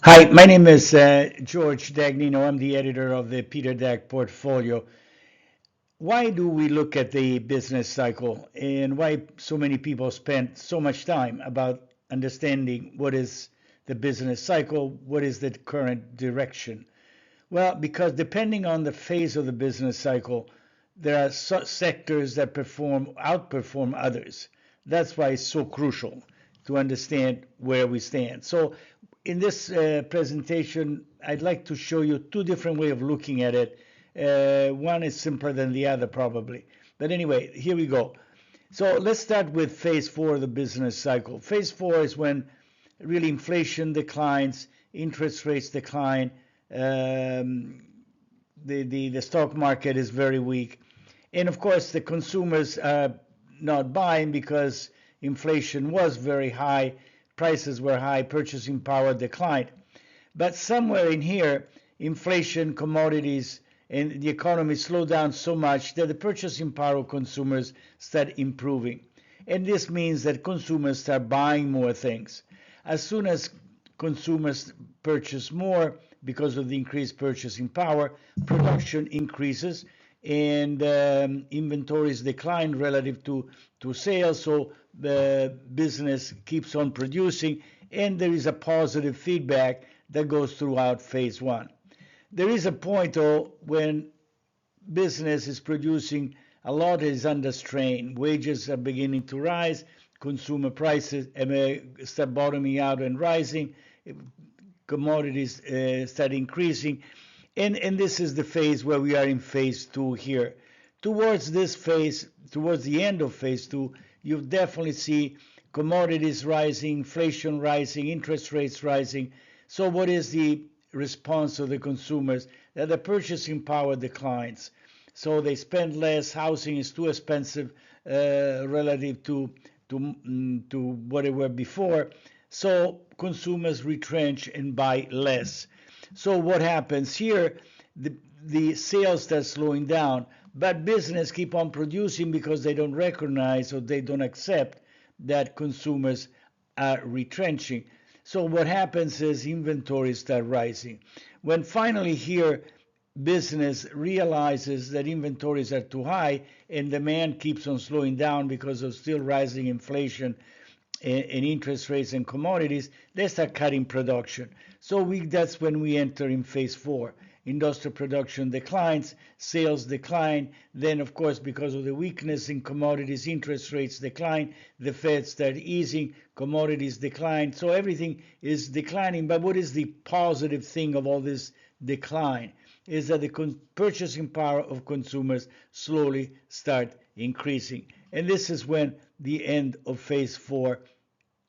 Hi, my name is George Dagnino. I'm the editor of the Peter Dack Portfolio. Why do we look at the business cycle and why so many people spend so much time about understanding what is the business cycle, what is the current direction? Well, because depending on the phase of the business cycle, there are sectors that outperform others. That's why it's so crucial to understand where we stand. So, in this presentation, I'd like to show you two different ways of looking at it. One is simpler than the other, probably. But anyway, here we go. So let's start with phase four of the business cycle. Phase four is when really inflation declines, interest rates decline, um, the stock market is very weak, and of course the consumers are not buying because inflation was very high, prices were high, purchasing power declined. But somewhere in here, inflation, commodities, and the economy slow down so much that the purchasing power of consumers start improving. And this means that consumers start buying more things. As soon as consumers purchase more because of the increased purchasing power, production increases and inventories decline relative to sales. So the business keeps on producing and there is a positive feedback that goes throughout phase one. There is a point, though, when business is producing a lot is under strain. Wages are beginning to rise, consumer prices start bottoming out and rising, commodities start increasing, and this is the phase where we are in phase two here. Towards this phase, towards the end of phase two, you definitely see commodities rising, inflation rising, interest rates rising. So what is the response of the consumers? That the purchasing power declines. So they spend less. Housing is too expensive relative to what it were before. So consumers retrench and buy less. So what happens here? The sales start slowing down, but business keep on producing because they don't recognize or they don't accept that consumers are retrenching. So what happens is inventories start rising. When finally here business realizes that inventories are too high and demand keeps on slowing down because of still rising inflation and interest rates and commodities, they start cutting production. So that's when we enter in phase four. Industrial production declines, sales decline. Then, of course, because of the weakness in commodities, interest rates decline. The Fed start easing, commodities decline. So everything is declining. But what is the positive thing of all this decline? Is that the purchasing power of consumers slowly start increasing. And this is when the end of phase four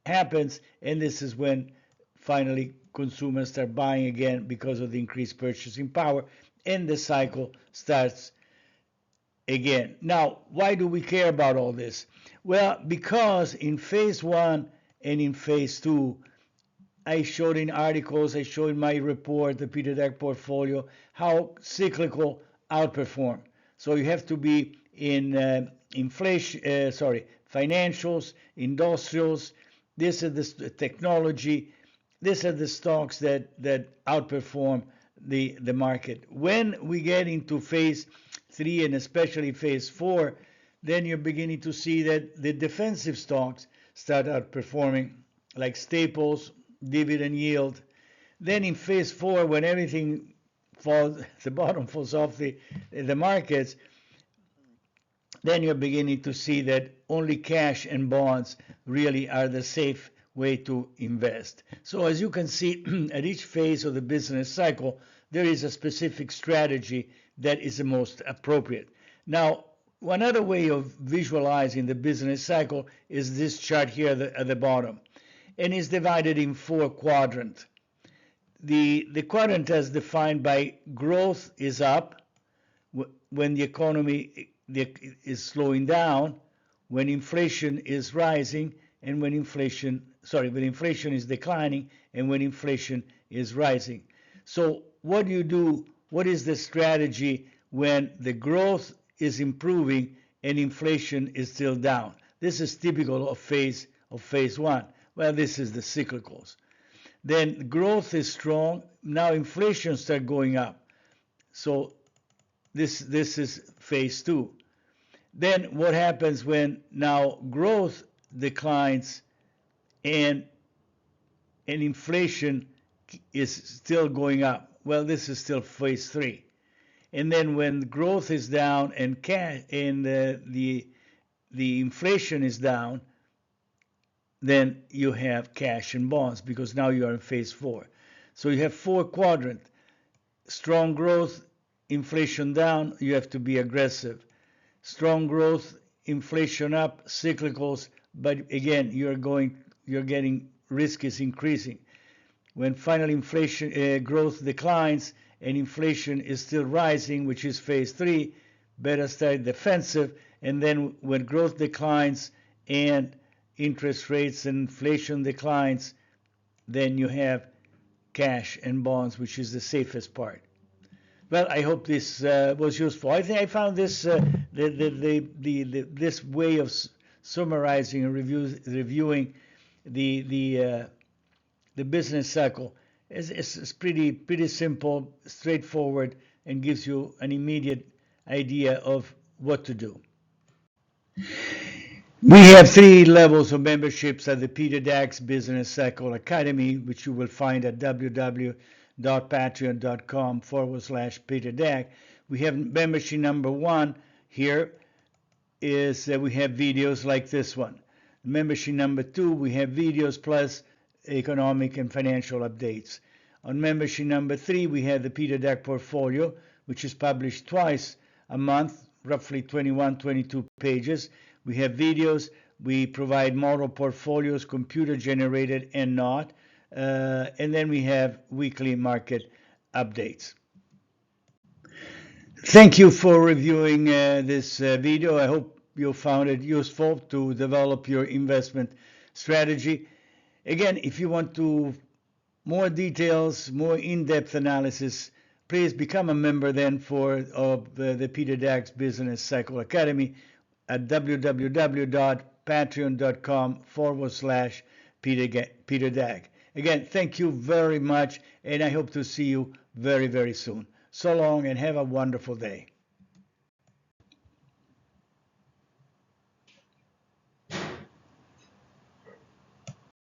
happens, and this is when finally consumers start buying again because of the increased purchasing power, and the cycle starts again. Now, why do we care about all this? Well, because in phase one and in phase two, I showed in articles, I showed in my report, the Peter Deck portfolio, how cyclical outperform. So you have to be in financials, industrials. This is the technology. These are the stocks that outperform the market. When we get into phase three and especially phase four, then you're beginning to see that the defensive stocks start outperforming, like staples, dividend yield. Then in phase four, when everything falls, the bottom falls off the markets, then you're beginning to see that only cash and bonds really are the safe way to invest. So as you can see, at each phase of the business cycle, there is a specific strategy that is the most appropriate. Now, one other way of visualizing the business cycle is this chart here at the bottom, and is divided in four quadrants. The quadrant is defined by growth is up when the economy is slowing down, when inflation is rising, and when inflation is declining, and when inflation is rising. So what do you do? What is the strategy when the growth is improving and inflation is still down? This is typical of phase one. Well, this is the cyclicals. Then growth is strong. Now inflation start going up. So this is phase two. Then what happens when now growth declines and inflation is still going up? Well, this is still phase three. And then when growth is down and the inflation is down, then you have cash and bonds, because now you are in phase four. So you have four quadrants: strong growth, inflation down, you have to be aggressive. Strong growth, inflation up, cyclicals, but again, you're getting risk is increasing. When final inflation growth declines and inflation is still rising, which is phase three, better start defensive. And then when growth declines and interest rates and inflation declines, then you have cash and bonds, which is the safest part. Well, I hope this was useful. I think I found this this way of summarizing and reviewing the business cycle is pretty simple, straightforward, and gives you an immediate idea of what to do. We have 3 levels of memberships at the Peter Dax Business Cycle Academy, which you will find at www.patreon.com/Peter Dax. We have membership number 1 here is that we have videos like this one. Membership number 2, we have videos plus economic and financial updates. On membership number 3, we have the Peter Dax Portfolio, which is published twice a month, roughly 21, 22 pages. We have videos. We provide model portfolios, computer generated and not. And then we have weekly market updates. Thank you for reviewing this video. I hope you found it useful to develop your investment strategy. Again, if you want to more details, more in-depth analysis, please become a member then of the Peter Dax Business Cycle Academy at www.patreon.com/Peter Dax. Again, thank you very much, and I hope to see you very, very soon. So long, and have a wonderful day.